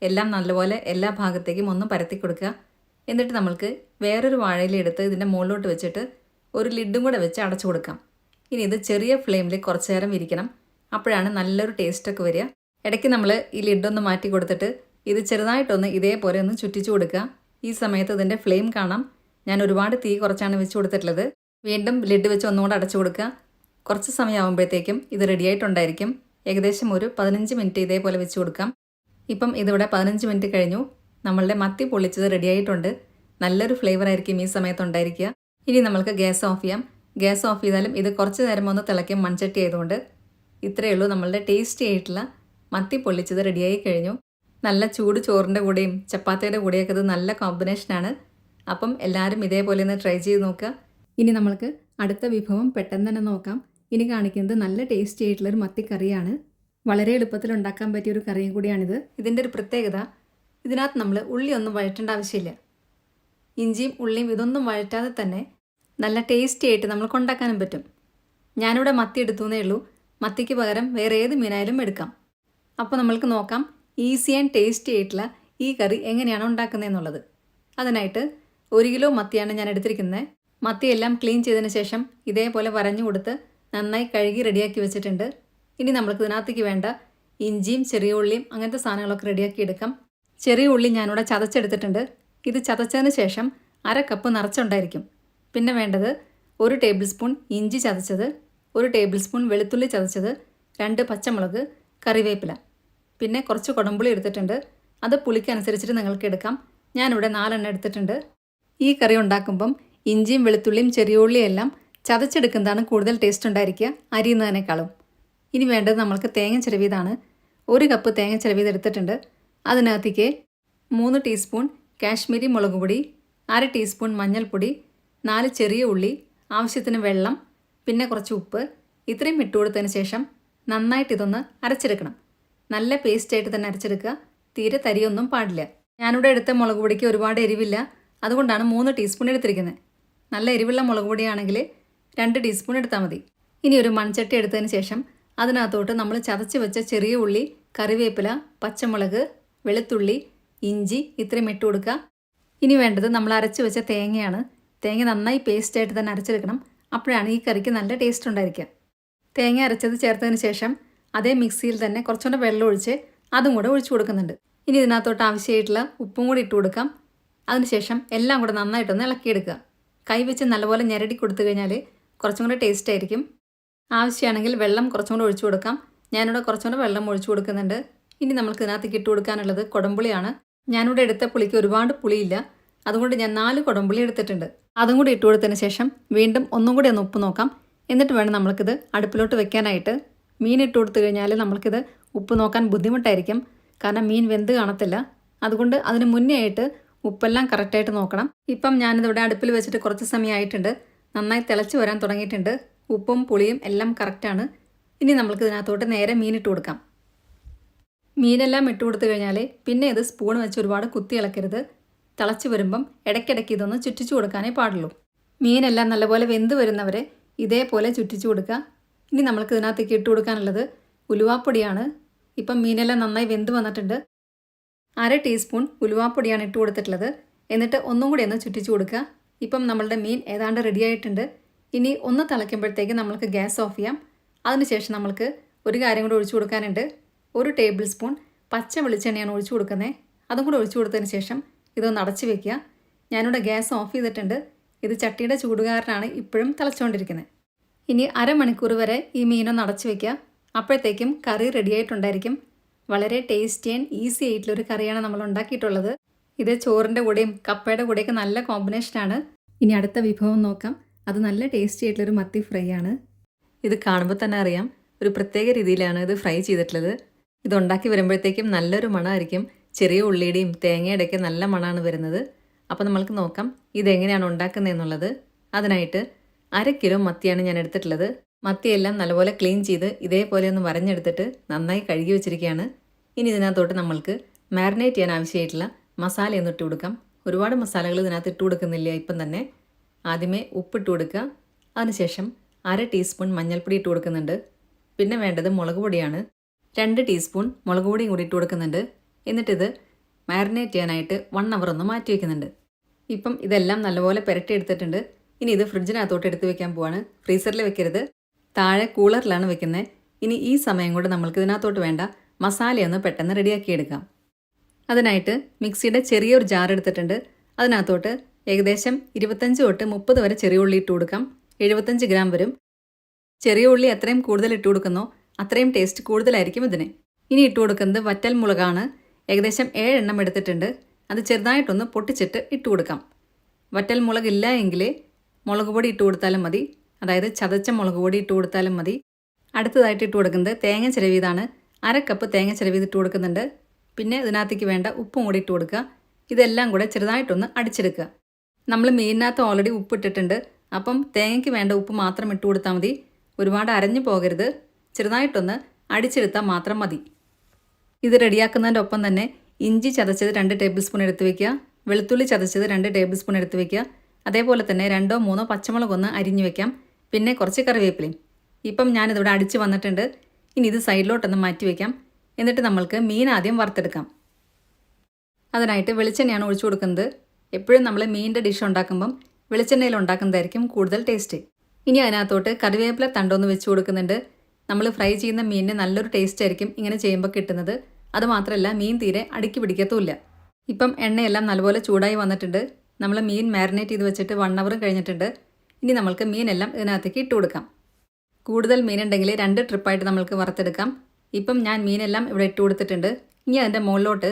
എല്ലാം നല്ലപോലെ എല്ലാ ഭാഗത്തേക്കും ഒന്ന് പരത്തി കൊടുക്കുക. എന്നിട്ട് നമ്മൾക്ക് വേറൊരു വാഴയില എടുത്ത് ഇതിൻ്റെ മുകളിലോട്ട് വെച്ചിട്ട് ഒരു ലിഡും കൂടെ വെച്ച് അടച്ചു കൊടുക്കാം. ഇനി ഇത് ചെറിയ ഫ്ലെയിമിൽ കുറച്ച് നേരം ഇരിക്കണം. അപ്പോഴാണ് നല്ലൊരു ടേസ്റ്റൊക്കെ വരിക. ഇടയ്ക്ക് നമ്മൾ ഈ ലിഡൊന്ന് മാറ്റി കൊടുത്തിട്ട് ഇത് ചെറുതായിട്ടൊന്ന് ഇതേപോലെ ഒന്ന് ചുറ്റിച്ചു കൊടുക്കുക. ഈ സമയത്ത് ഇതിൻ്റെ ഫ്ലെയിം കാണാം. ഞാൻ ഒരുപാട് തീ കുറച്ചാണ് വെച്ച് കൊടുത്തിട്ടുള്ളത്. വീണ്ടും ലിഡ് വെച്ച് ഒന്നുകൂടെ അടച്ചു കൊടുക്കുക. കുറച്ച് സമയമാകുമ്പോഴത്തേക്കും ഇത് റെഡിയായിട്ടുണ്ടായിരിക്കും. ഏകദേശം ഒരു 15 മിനിറ്റ് ഇതേപോലെ വെച്ച് കൊടുക്കാം. ഇപ്പം ഇതിവിടെ 15 മിനിറ്റ് കഴിഞ്ഞു. നമ്മളുടെ മത്തി പൊള്ളിച്ചത് റെഡിയായിട്ടുണ്ട്. നല്ലൊരു ഫ്ലേവർ ആയിരിക്കും ഈ സമയത്ത് ഉണ്ടായിരിക്കുക. ഇനി നമ്മൾക്ക് ഗ്യാസ് ഓഫ് ചെയ്യാം. ഗ്യാസ് ഓഫ് ചെയ്താലും ഇത് കുറച്ച് നേരം ഒന്ന് തിളയ്ക്കും മൺചട്ടി ആയതുകൊണ്ട്. ഇത്രയേ ഉള്ളൂ, നമ്മളുടെ ടേസ്റ്റി ആയിട്ടുള്ള മത്തി പൊള്ളിച്ചത് റെഡിയായി കഴിഞ്ഞു. നല്ല ചൂട് ചോറിൻ്റെ കൂടെയും ചപ്പാത്തിയുടെ കൂടെയൊക്കെ ഇത് നല്ല കോമ്പിനേഷനാണ്. അപ്പം എല്ലാവരും ഇതേപോലെ ഒന്ന് ട്രൈ ചെയ്ത് നോക്കുക. ഇനി നമ്മൾക്ക് അടുത്ത വിഭവം പെട്ടെന്ന് തന്നെ നോക്കാം. ഇനി കാണിക്കുന്നത് നല്ല ടേസ്റ്റി ആയിട്ടുള്ളൊരു മത്തിക്കറിയാണ്. വളരെ എളുപ്പത്തിൽ ഉണ്ടാക്കാൻ പറ്റിയൊരു കറിയും കൂടിയാണിത്. ഇതിൻ്റെ ഒരു പ്രത്യേകത, ഇതിനകത്ത് നമ്മൾ ഉള്ളി ഒന്നും വഴറ്റേണ്ട ആവശ്യമില്ല. ഇഞ്ചിയും ഉള്ളിയും ഇതൊന്നും വഴറ്റാതെ തന്നെ നല്ല ടേസ്റ്റി ആയിട്ട് നമുക്ക് ഉണ്ടാക്കാനും പറ്റും. ഞാനിവിടെ മത്തി എടുത്തുവെന്നേ ഉള്ളൂ. മത്തിക്ക് പകരം വേറെ ഏത് മീനായാലും എടുക്കാം. അപ്പോൾ നമ്മൾക്ക് നോക്കാം ഈസി ആൻഡ് ടേസ്റ്റി ആയിട്ടുള്ള ഈ കറി എങ്ങനെയാണ് ഉണ്ടാക്കുന്നതെന്നുള്ളത്. അതിനായിട്ട് 1 കിലോ മത്തിയാണ് ഞാൻ എടുത്തിരിക്കുന്നത്. മത്തിയെല്ലാം ക്ലീൻ ചെയ്തതിന് ശേഷം ഇതേപോലെ വരഞ്ഞു കൊടുത്ത് നന്നായി കഴുകി റെഡിയാക്കി വെച്ചിട്ടുണ്ട്. ഇനി നമ്മൾക്ക് ഇതിനകത്തേക്ക് വേണ്ട ഇഞ്ചിയും ചെറിയ ഉള്ളിയും അങ്ങനത്തെ സാധനങ്ങളൊക്കെ റെഡിയാക്കി എടുക്കാം. ചെറിയ ഉള്ളി ഞാനിവിടെ ചതച്ചെടുത്തിട്ടുണ്ട്. ഇത് ചതച്ചതിന് ശേഷം 1/2 കപ്പ് നിറച്ചുണ്ടായിരിക്കും. പിന്നെ വേണ്ടത് 1 ടേബിൾ സ്പൂൺ ഇഞ്ചി ചതച്ചത്, 1 ടേബിൾ സ്പൂൺ വെളുത്തുള്ളി ചതച്ചത്, 2 പച്ചമുളക്, കറിവേപ്പില, പിന്നെ കുറച്ച് കുടംപുളി എടുത്തിട്ടുണ്ട്. അത് പുളിക്കനുസരിച്ചിട്ട് നിങ്ങൾക്ക് എടുക്കാം. ഞാനിവിടെ 4 എണ്ണം എടുത്തിട്ടുണ്ട്. ഈ കറി ഉണ്ടാക്കുമ്പം ഇഞ്ചിയും വെളുത്തുള്ളിയും ചെറിയ ഉള്ളിയും എല്ലാം ചതച്ചെടുക്കുന്നതാണ് കൂടുതൽ ടേസ്റ്റ് ഉണ്ടായിരിക്കുക അരിയുന്നതിനേക്കാളും. ഇനി വേണ്ടത് നമ്മൾക്ക് തേങ്ങ ചിരവിയതാണ്. 1 കപ്പ് തേങ്ങ ചിരവിയത് എടുത്തിട്ടുണ്ട്. അതിനകത്തേക്ക് 3 ടീസ്പൂൺ കാശ്മീരി മുളക് പൊടി, 1/2 ടീസ്പൂൺ മഞ്ഞൾപ്പൊടി, 4 ചെറിയ ഉള്ളി, ആവശ്യത്തിന് വെള്ളം, പിന്നെ കുറച്ച് ഉപ്പ്, ഇത്രയും ഇട്ട് കൊടുത്തതിന് ശേഷം നന്നായിട്ട് ഇതൊന്ന് അരച്ചെടുക്കണം. നല്ല പേസ്റ്റായിട്ട് തന്നെ അരച്ചെടുക്കുക. തീരെ തരിയൊന്നും പാടില്ല. ഞാനിവിടെ എടുത്ത മുളക് പൊടിക്ക് ഒരുപാട് എരിവില്ല. അതുകൊണ്ടാണ് 3 ടീസ്പൂൺ എടുത്തിരിക്കുന്നത്. നല്ല എരിവുള്ള മുളക് പൊടിയാണെങ്കിൽ 2 ടീസ്പൂൺ എടുത്താൽ മതി. ഇനി ഒരു മൺചട്ടി എടുത്തതിന് ശേഷം അതിനകത്തോട്ട് നമ്മൾ ചതച്ച് വെച്ച ചെറിയ ഉള്ളി, കറിവേപ്പില, പച്ചമുളക്, വെളുത്തുള്ളി, ഇഞ്ചി ഇത്രയും ഇട്ട് കൊടുക്കുക. ഇനി വേണ്ടത് നമ്മൾ അരച്ച് വെച്ച തേങ്ങയാണ്. തേങ്ങ നന്നായി പേസ്റ്റായിട്ട് തന്നെ അരച്ചെടുക്കണം. അപ്പോഴാണ് ഈ കറിക്ക് നല്ല ടേസ്റ്റ് ഉണ്ടായിരിക്കുക. തേങ്ങ അരച്ചത് ചേർത്തതിന് ശേഷം അതേ മിക്സിയിൽ തന്നെ കുറച്ചുകൂടെ വെള്ളം ഒഴിച്ച് അതും കൂടെ ഒഴിച്ചു കൊടുക്കുന്നുണ്ട്. ഇനി ഇതിനകത്തോട്ട് ആവശ്യമായിട്ടുള്ള ഉപ്പും കൂടി ഇട്ട് കൊടുക്കാം. അതിനുശേഷം എല്ലാം കൂടെ നന്നായിട്ടൊന്ന് ഇളക്കിയെടുക്കുക. കൈ വെച്ച് നല്ലപോലെ ഞെരടി കൊടുത്തു കഴിഞ്ഞാൽ കുറച്ചും കൂടെ ടേസ്റ്റ് ആയിരിക്കും. ആവശ്യമാണെങ്കിൽ വെള്ളം കുറച്ചും കൂടെ ഒഴിച്ചു കൊടുക്കാം. ഞാനിവിടെ കുറച്ചും കൂടെ വെള്ളം ഒഴിച്ചു കൊടുക്കുന്നുണ്ട്. ഇനി നമുക്ക് ഇതിനകത്തേക്ക് ഇട്ട് കൊടുക്കാനുള്ളത് കുടംപുളിയാണ്. ഞാനിവിടെ എടുത്ത പുളിക്ക് ഒരുപാട് പുളിയില്ല. അതുകൊണ്ട് ഞാൻ 4 കുടംപുളി എടുത്തിട്ടുണ്ട്. അതും കൂടി ഇട്ട് കൊടുത്തതിന് ശേഷം വീണ്ടും ഒന്നും കൂടി ഒന്ന് ഉപ്പ് നോക്കാം. എന്നിട്ട് വേണം നമ്മൾക്കിത് അടുപ്പിലോട്ട് വെക്കാനായിട്ട്. മീൻ ഇട്ട് കൊടുത്തു കഴിഞ്ഞാൽ നമ്മൾക്കിത് ഉപ്പ് നോക്കാൻ ബുദ്ധിമുട്ടായിരിക്കും. കാരണം മീൻ വെന്ത് കാണത്തില്ല. അതുകൊണ്ട് അതിന് മുന്നേ ആയിട്ട് ഉപ്പെല്ലാം കറക്റ്റായിട്ട് നോക്കണം. ഇപ്പം ഞാനിതിവിടെ അടുപ്പിൽ വെച്ചിട്ട് കുറച്ച് സമയമായിട്ടുണ്ട്. നന്നായി തിളച്ച് വരാൻ തുടങ്ങിയിട്ടുണ്ട്. ഉപ്പും പുളിയും എല്ലാം കറക്റ്റാണ്. ഇനി നമ്മൾക്ക് ഇതിനകത്തോട്ട് നേരെ മീൻ ഇട്ട് കൊടുക്കാം. മീനെല്ലാം ഇട്ട് കൊടുത്തു കഴിഞ്ഞാൽ പിന്നെ ഇത് സ്പൂൺ വെച്ച് ഒരുപാട് കുത്തി ഇളക്കരുത്. തിളച്ച് വരുമ്പം ഇടയ്ക്കിടയ്ക്ക് ഇതൊന്ന് ചുറ്റിച്ചു കൊടുക്കാനേ പാടുള്ളൂ. മീനെല്ലാം നല്ലപോലെ വെന്ത് വരുന്നവരെ ഇതേപോലെ ചുറ്റിച്ചു കൊടുക്കുക. ഇനി നമ്മൾക്ക് ഇതിനകത്തേക്ക് ഇട്ട് കൊടുക്കാനുള്ളത് ഉലുവാപ്പൊടിയാണ്. ഇപ്പം മീനെല്ലാം നന്നായി വെന്ത് വന്നിട്ടുണ്ട്. 1/2 ടീസ്പൂൺ ഉലുവാപ്പൊടിയാണ് ഇട്ട് കൊടുത്തിട്ടുള്ളത്. എന്നിട്ട് ഒന്നും കൂടി ഒന്ന് ചുറ്റിച്ചു കൊടുക്കുക. ഇപ്പം നമ്മളുടെ മീൻ ഏതാണ്ട് റെഡി ആയിട്ടുണ്ട്. ഇനി ഒന്ന് തിളയ്ക്കുമ്പോഴത്തേക്ക് നമ്മൾക്ക് ഗ്യാസ് ഓഫ് ചെയ്യാം. അതിനുശേഷം നമ്മൾക്ക് ഒരു കാര്യം കൂടി ഒഴിച്ചു കൊടുക്കാനുണ്ട്. 1 ടേബിൾ സ്പൂൺ പച്ച വെളിച്ചെണ്ണയാണ് ഒഴിച്ചു കൊടുക്കുന്നത്. അതും കൂടി ഒഴിച്ചു കൊടുത്തതിന് ശേഷം ഇതൊന്ന് അടച്ചു വെക്കുക. ഞാനിവിടെ ഗ്യാസ് ഓഫ് ചെയ്തിട്ടുണ്ട്. ഇത് ചട്ടിയുടെ ചൂടുകാരനാണ് ഇപ്പോഴും തിളച്ചുകൊണ്ടിരിക്കുന്നത്. ഇനി അരമണിക്കൂർ വരെ ഈ മീനൊന്ന് അടച്ചു വയ്ക്കുക. അപ്പോഴത്തേക്കും കറി റെഡിയായിട്ടുണ്ടായിരിക്കും. വളരെ ടേസ്റ്റി ആൻഡ് ഈസി ആയിട്ടുള്ളൊരു കറിയാണ് നമ്മൾ ഉണ്ടാക്കിയിട്ടുള്ളത്. ഇത് ചോറിൻ്റെ കൂടെയും കപ്പയുടെ കൂടെയൊക്കെ നല്ല കോമ്പിനേഷനാണ്. ഇനി അടുത്ത വിഭവം നോക്കാം. അത് നല്ല ടേസ്റ്റി ആയിട്ടുള്ളൊരു മത്തി ഫ്രൈ ആണ്. ഇത് കാണുമ്പോൾ തന്നെ അറിയാം ഒരു പ്രത്യേക രീതിയിലാണ് ഇത് ഫ്രൈ ചെയ്തിട്ടുള്ളത്. ഇതുണ്ടാക്കി വരുമ്പോഴത്തേക്കും നല്ലൊരു മണമായിരിക്കും. ചെറിയ ഉള്ളിയുടെയും തേങ്ങയുടെയൊക്കെ നല്ല മണമാണ് വരുന്നത്. അപ്പോൾ നമ്മൾക്ക് നോക്കാം ഇതെങ്ങനെയാണ് ഉണ്ടാക്കുന്നതെന്നുള്ളത്. അതിനായിട്ട് 1/2 കിലോ മത്തിയാണ് ഞാൻ എടുത്തിട്ടുള്ളത്. മത്തിയെല്ലാം നല്ലപോലെ ക്ലീൻ ചെയ്ത് ഇതേപോലെ ഒന്ന് വരഞ്ഞെടുത്തിട്ട് നന്നായി കഴുകി വെച്ചിരിക്കുകയാണ്. ഇനി ഇതിനകത്തോട്ട് നമ്മൾക്ക് മാരിനേറ്റ് ചെയ്യാൻ ആവശ്യമായിട്ടുള്ള മസാലയൊന്നും ഇട്ട് കൊടുക്കാം. ഒരുപാട് മസാലകൾ ഇതിനകത്ത് ഇട്ട് കൊടുക്കുന്നില്ല ഇപ്പം തന്നെ. ആദ്യമേ ഉപ്പിട്ട് കൊടുക്കുക. അതിനുശേഷം 1/2 ടീസ്പൂൺ മഞ്ഞൾപ്പൊടി ഇട്ട് കൊടുക്കുന്നുണ്ട്. പിന്നെ വേണ്ടത് മുളക് പൊടിയാണ്. 2 ടീസ്പൂൺ മുളക് പൊടിയും കൂടി ഇട്ട് കൊടുക്കുന്നുണ്ട്. എന്നിട്ടിത് മാരിനേറ്റ് ചെയ്യാനായിട്ട് 1 അവർ ഒന്ന് മാറ്റി വയ്ക്കുന്നുണ്ട്. ഇപ്പം ഇതെല്ലാം നല്ലപോലെ പുരട്ടി എടുത്തിട്ടുണ്ട്. ഇനി ഇത് ഫ്രിഡ്ജിനകത്തോട്ട് എടുത്ത് വെക്കാൻ പോവാണ്. ഫ്രീസറിൽ വെക്കരുത്, താഴെ കൂളറിലാണ് വെക്കുന്നത്. ഇനി ഈ സമയം കൊണ്ട് നമ്മൾക്ക് ഇതിനകത്തോട്ട് വേണ്ട മസാലയൊന്ന് പെട്ടെന്ന് റെഡിയാക്കി എടുക്കാം. അതിനായിട്ട് മിക്സിയുടെ ചെറിയൊരു ജാർ എടുത്തിട്ടുണ്ട്. അതിനകത്തോട്ട് ഏകദേശം 25 തൊട്ട് 30 വരെ ചെറിയ ഉള്ളി ഇട്ട് കൊടുക്കാം. 75 ഗ്രാം വരും. ചെറിയ ഉള്ളി എത്രയും കൂടുതൽ ഇട്ട് കൊടുക്കുന്നോ അത്രയും ടേസ്റ്റ് കൂടുതലായിരിക്കും ഇതിന്. ഇനി ഇട്ട് കൊടുക്കുന്നത് വറ്റൽ മുളകാണ്. ഏകദേശം 7 എണ്ണം എടുത്തിട്ടുണ്ട്. അത് ചെറുതായിട്ടൊന്ന് പൊട്ടിച്ചിട്ട് ഇട്ട് കൊടുക്കാം. വറ്റൽ മുളകില്ല എങ്കിൽ മുളക് പൊടി ഇട്ട് കൊടുത്താലും മതി, അതായത് ചതച്ച മുളക് പൊടി ഇട്ട് കൊടുത്താലും മതി. അടുത്തതായിട്ട് ഇട്ട് കൊടുക്കുന്നത് തേങ്ങ ചിരവിയതാണ്. 1/2 കപ്പ് തേങ്ങ ചിരവിയത് ഇട്ട് കൊടുക്കുന്നുണ്ട്. പിന്നെ ഇതിനകത്തേക്ക് വേണ്ട ഉപ്പും കൂടി ഇട്ട് കൊടുക്കുക. ഇതെല്ലാം കൂടെ ചെറുതായിട്ടൊന്ന് അടിച്ചെടുക്കുക. നമ്മൾ മീനിനകത്ത് ഓൾറെഡി ഉപ്പിട്ടിട്ടുണ്ട്. അപ്പം തേങ്ങയ്ക്ക് വേണ്ട ഉപ്പ് മാത്രം ഇട്ട് കൊടുത്താൽ മതി. ഒരുപാട് അരഞ്ഞു പോകരുത്, ചെറുതായിട്ടൊന്ന് അടിച്ചെടുത്താൽ മാത്രം മതി. ഇത് റെഡിയാക്കുന്നതിൻ്റെ ഒപ്പം തന്നെ ഇഞ്ചി ചതച്ചത് 2 ടേബിൾ സ്പൂൺ എടുത്ത് വയ്ക്കുക. വെളുത്തുള്ളി ചതച്ചത് 2 ടേബിൾ സ്പൂൺ എടുത്ത് വയ്ക്കുക. അതേപോലെ തന്നെ 2-3 പച്ചമുളകൊന്ന് അരിഞ്ഞു വയ്ക്കാം. പിന്നെ കുറച്ച് കറിവേപ്പിലയും. ഇപ്പം ഞാനിതിവിടെ അടിച്ച് വന്നിട്ടുണ്ട്. ഇനി ഇത് സൈഡിലോട്ടൊന്ന് മാറ്റി വയ്ക്കാം. എന്നിട്ട് നമ്മൾക്ക് മീൻ ആദ്യം വറുത്തെടുക്കാം. അതിനായിട്ട് വെളിച്ചെണ്ണയാണ് ഒഴിച്ചു കൊടുക്കുന്നത്. എപ്പോഴും നമ്മൾ മീനിൻ്റെ ഡിഷ് ഉണ്ടാക്കുമ്പം വെളിച്ചെണ്ണയിൽ ഉണ്ടാക്കുന്നതായിരിക്കും കൂടുതൽ ടേസ്റ്റ്. ഇനി അതിനകത്തോട്ട് കറിവേപ്പില തണ്ടൊന്ന് വെച്ച് കൊടുക്കുന്നുണ്ട്. നമ്മൾ ഫ്രൈ ചെയ്യുന്ന മീനിന് നല്ലൊരു ടേസ്റ്റ് ആയിരിക്കും ഇങ്ങനെ ചെയ്യുമ്പോൾ കിട്ടുന്നത്. അതുമാത്രമല്ല മീൻ തീരെ അടുക്കി പിടിക്കത്തുമില്ല. ഇപ്പം എണ്ണയെല്ലാം നല്ലപോലെ ചൂടായി വന്നിട്ടുണ്ട്. നമ്മൾ മീൻ മാരിനേറ്റ് ചെയ്ത് വെച്ചിട്ട് 1 അവർ കഴിഞ്ഞിട്ടുണ്ട്. ഇനി നമ്മൾക്ക് മീനെല്ലാം ഇതിനകത്തേക്ക് ഇട്ട് കൊടുക്കാം. കൂടുതൽ മീനുണ്ടെങ്കിൽ 2 ട്രിപ്പായിട്ട് നമ്മൾക്ക് വറുത്തെടുക്കാം. ഇപ്പം ഞാൻ മീനെല്ലാം ഇവിടെ ഇട്ട് കൊടുത്തിട്ടുണ്ട്. ഇനി അതിൻ്റെ മുകളിലോട്ട്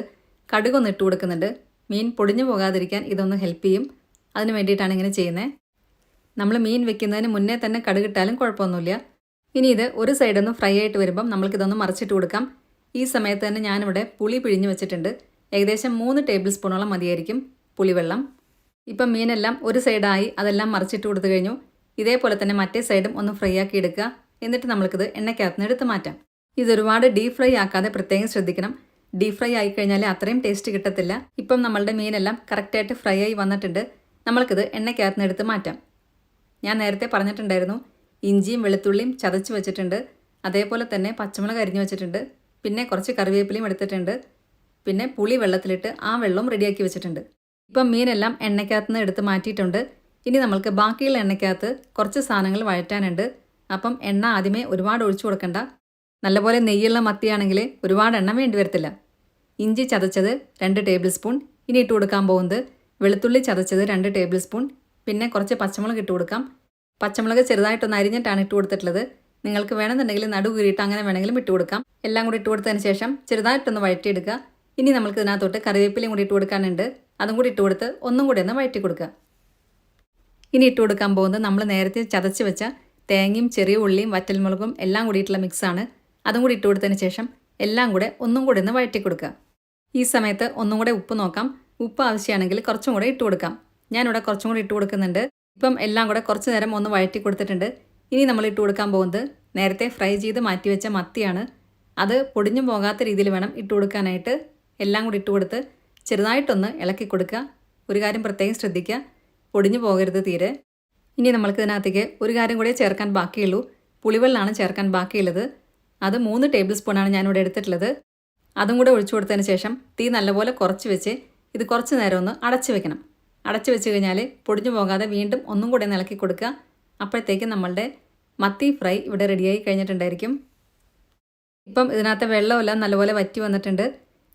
കടുകൊന്ന് ഇട്ട് കൊടുക്കുന്നുണ്ട്. മീൻ പൊടിഞ്ഞു പോകാതിരിക്കാൻ ഇതൊന്ന് ഹെൽപ്പ് ചെയ്യും. അതിന് വേണ്ടിയിട്ടാണ് ഇങ്ങനെ ചെയ്യുന്നത്. നമ്മൾ മീൻ വെക്കുന്നതിന് മുന്നേ തന്നെ കടുകിട്ടാലും കുഴപ്പമൊന്നുമില്ല. ഇനി ഇത് ഒരു സൈഡൊന്ന് ഫ്രൈ ആയിട്ട് വരുമ്പം നമ്മൾക്കിതൊന്ന് മറിച്ചിട്ട് കൊടുക്കാം. ഈ സമയത്ത് തന്നെ ഞാനിവിടെ പുളി പിഴിഞ്ഞ് വെച്ചിട്ടുണ്ട്. ഏകദേശം 3 ടേബിൾ സ്പൂണോളം മതിയായിരിക്കും പുളിവെള്ളം. ഇപ്പം മീനെല്ലാം ഒരു സൈഡായി, അതെല്ലാം മറിച്ചിട്ട് കൊടുത്തു കഴിഞ്ഞു. ഇതേപോലെ തന്നെ മറ്റേ സൈഡും ഒന്ന് ഫ്രൈ ആക്കി എടുക്കുക. എന്നിട്ട് നമ്മൾക്കിത് എണ്ണയ്ക്കകത്ത് നിന്ന് എടുത്ത് മാറ്റാം. ഇതൊരുപാട് ഡീപ് ഫ്രൈ ആക്കാതെ പ്രത്യേകം ശ്രദ്ധിക്കണം. ഡീപ് ഫ്രൈ ആയിക്കഴിഞ്ഞാൽ അത്രയും ടേസ്റ്റ് കിട്ടത്തില്ല. ഇപ്പം നമ്മളുടെ മീനെല്ലാം കറക്റ്റായിട്ട് ഫ്രൈ ആയി വന്നിട്ടുണ്ട്. നമ്മൾക്കിത് എണ്ണയ്ക്കകത്ത് നിന്ന് എടുത്ത് മാറ്റാം. ഞാൻ നേരത്തെ പറഞ്ഞിട്ടുണ്ടായിരുന്നു, ഇഞ്ചിയും വെളുത്തുള്ളിയും ചതച്ച് വെച്ചിട്ടുണ്ട്. അതേപോലെ തന്നെ പച്ചമുളക് അരിഞ്ഞു വെച്ചിട്ടുണ്ട്. പിന്നെ കുറച്ച് കറിവേപ്പിലയും എടുത്തിട്ടുണ്ട്. പിന്നെ പുളി വെള്ളത്തിലിട്ട് ആ വെള്ളവും റെഡിയാക്കി വെച്ചിട്ടുണ്ട്. ഇപ്പം മീനെല്ലാം എണ്ണയ്ക്കകത്ത് നിന്ന് എടുത്ത് മാറ്റിയിട്ടുണ്ട്. ഇനി നമ്മൾക്ക് ബാക്കിയുള്ള എണ്ണയ്ക്കകത്ത് കുറച്ച് സാധനങ്ങൾ വഴറ്റാനുണ്ട്. അപ്പം എണ്ണ ആദ്യമേ ഒരുപാട് ഒഴിച്ചു കൊടുക്കണ്ട. നല്ലപോലെ നെയ്യുള്ള മത്തിയാണെങ്കിൽ ഒരുപാട് എണ്ണ വേണ്ടി വരത്തില്ല. ഇഞ്ചി ചതച്ചത് 2 ടേബിൾ സ്പൂൺ. ഇനി ഇട്ട് കൊടുക്കാൻ പോകുന്നത് വെളുത്തുള്ളി ചതച്ചത് 2 ടേബിൾ സ്പൂൺ. പിന്നെ കുറച്ച് പച്ചമുളക് ഇട്ട് കൊടുക്കാം. പച്ചമുളക് ചെറുതായിട്ടൊന്ന് അരിഞ്ഞിട്ടാണ് ഇട്ട് കൊടുത്തിട്ടുള്ളത്. നിങ്ങൾക്ക് വേണമെന്നുണ്ടെങ്കിൽ നടു കീറിയിട്ട് അങ്ങനെ വേണമെങ്കിലും ഇട്ട് കൊടുക്കാം. എല്ലാം കൂടി ഇട്ട് കൊടുത്തതിന് ശേഷം ചെറുതായിട്ടൊന്ന് വഴറ്റിയെടുക്കുക. ഇനി നമുക്ക് ഇതിനകത്തോട്ട് കറിവേപ്പിലയും കൂടി ഇട്ട് കൊടുക്കാനുണ്ട്. അതും കൂടി ഇട്ട് കൊടുത്ത് ഒന്നും കൂടി ഒന്ന് വഴറ്റി കൊടുക്കുക. ഇനി ഇട്ട് കൊടുക്കാൻ പോകുന്നത് നമ്മൾ നേരത്തെ ചതച്ച് വെച്ച തേങ്ങയും ചെറിയ ഉള്ളിയും വറ്റൽമുളകും എല്ലാം കൂടിയിട്ടുള്ള മിക്സാണ്. അതും കൂടി ഇട്ട് കൊടുത്തതിന് ശേഷം എല്ലാം കൂടെ ഒന്നും കൂടി ഒന്ന് വഴറ്റി കൊടുക്കുക. ഈ സമയത്ത് ഒന്നും കൂടെ ഉപ്പ് നോക്കാം. ഉപ്പ് ആവശ്യമാണെങ്കിൽ കുറച്ചും കൂടെ ഇട്ട് കൊടുക്കാം. ഞാനിവിടെ കുറച്ചും കൂടി ഇട്ട് കൊടുക്കുന്നുണ്ട്. ഇപ്പം എല്ലാം കൂടെ കുറച്ച് നേരം ഒന്ന് വഴറ്റി കൊടുത്തിട്ടുണ്ട്. ഇനി നമ്മൾ ഇട്ട് കൊടുക്കാൻ പോകുന്നത് നേരത്തെ ഫ്രൈ ചെയ്ത് മാറ്റി വെച്ച മത്തിയാണ്. അത് പൊടിഞ്ഞു പോകാത്ത രീതിയിൽ വേണം ഇട്ട് കൊടുക്കാനായിട്ട്. എല്ലാം കൂടി ഇട്ട് കൊടുത്ത് ചെറുതായിട്ടൊന്ന് ഇളക്കി കൊടുക്കുക. ഒരു കാര്യം പ്രത്യേകം ശ്രദ്ധിക്കുക, പൊടിഞ്ഞു പോകരുത് തീരെ. ഇനി നമ്മൾക്ക് ഇതിനകത്തേക്ക് ഒരു കാര്യം കൂടെ ചേർക്കാൻ ബാക്കിയുള്ളൂ. പുളിവെള്ളമാണ് ചേർക്കാൻ ബാക്കിയുള്ളത്. അത് 3 ടേബിൾ സ്പൂണാണ് ഞാനിവിടെ എടുത്തിട്ടുള്ളത്. അതും കൂടെ ഒഴിച്ചു കൊടുത്തതിന് ശേഷം തീ നല്ലപോലെ കുറച്ച് വെച്ച് ഇത് കുറച്ച് നേരം ഒന്ന് അടച്ചു വെക്കണം. അടച്ചു വെച്ച് കഴിഞ്ഞാൽ പൊടിഞ്ഞു പോകാതെ വീണ്ടും ഒന്നും കൂടെ ഇളക്കി കൊടുക്കുക. അപ്പോഴത്തേക്കും നമ്മളുടെ മത്തി ഫ്രൈ ഇവിടെ റെഡിയായി കഴിഞ്ഞിട്ടുണ്ടായിരിക്കും. ഇപ്പം ഇതിനകത്തെ വെള്ളമെല്ലാം നല്ലപോലെ വറ്റി വന്നിട്ടുണ്ട്.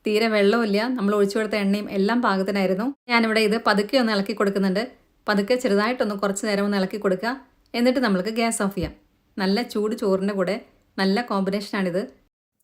തീരെ വെള്ളമില്ല. നമ്മൾ ഒഴിച്ചു കൊടുത്ത എണ്ണയും എല്ലാം പാകത്തിനായിരുന്നു. ഞാനിവിടെ ഇത് പതുക്കെ ഒന്ന് ഇളക്കി കൊടുക്കുന്നുണ്ട്. പതുക്കെ ചെറുതായിട്ടൊന്ന് കുറച്ച് നേരം ഒന്ന് ഇളക്കി കൊടുക്കുക. എന്നിട്ട് നമ്മൾക്ക് ഗ്യാസ് ഓഫ് ചെയ്യാം. നല്ല ചൂട് ചോറിൻ്റെ കൂടെ നല്ല കോമ്പിനേഷനാണിത്.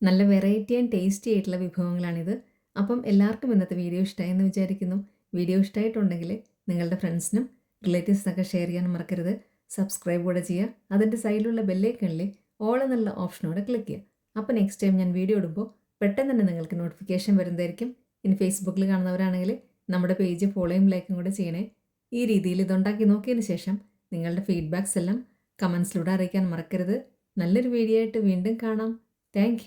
നല്ല വെറൈറ്റി ആൻഡ് ടേസ്റ്റി ആയിട്ടുള്ള വിഭവങ്ങളാണിത്. അപ്പം എല്ലാവർക്കും ഇന്നത്തെ വീഡിയോ ഇഷ്ടമായെന്ന് വിചാരിക്കുന്നു. വീഡിയോ ഇഷ്ടമായിട്ടുണ്ടെങ്കിൽ നിങ്ങളുടെ ഫ്രണ്ട്സിനും റിലേറ്റീവ്സിനൊക്കെ ഷെയർ ചെയ്യാൻ മറക്കരുത്. സബ്സ്ക്രൈബ് കൂടെ ചെയ്യുക. അതിൻ്റെ സൈഡിലുള്ള ബെല്ലൈക്കണിൽ ഓൾ എന്നുള്ള ഓപ്ഷനോടെ ക്ലിക്ക് ചെയ്യുക. അപ്പോൾ നെക്സ്റ്റ് ടൈം ഞാൻ വീഡിയോ ഇടുമ്പോൾ പെട്ടെന്ന് തന്നെ നിങ്ങൾക്ക് നോട്ടിഫിക്കേഷൻ വരുന്നതായിരിക്കും. ഇനി ഫേസ്ബുക്കിൽ കാണുന്നവരാണെങ്കിൽ നമ്മുടെ പേജ് ഫോളോയും ലൈക്കും കൂടെ ചെയ്യണേ. ഈ രീതിയിൽ ഇതുണ്ടാക്കി നോക്കിയതിന് ശേഷം നിങ്ങളുടെ ഫീഡ്ബാക്സ് എല്ലാം കമൻസിലൂടെ അറിയിക്കാൻ മറക്കരുത്. നല്ലൊരു വീഡിയോ ആയിട്ട് വീണ്ടും കാണാം. താങ്ക്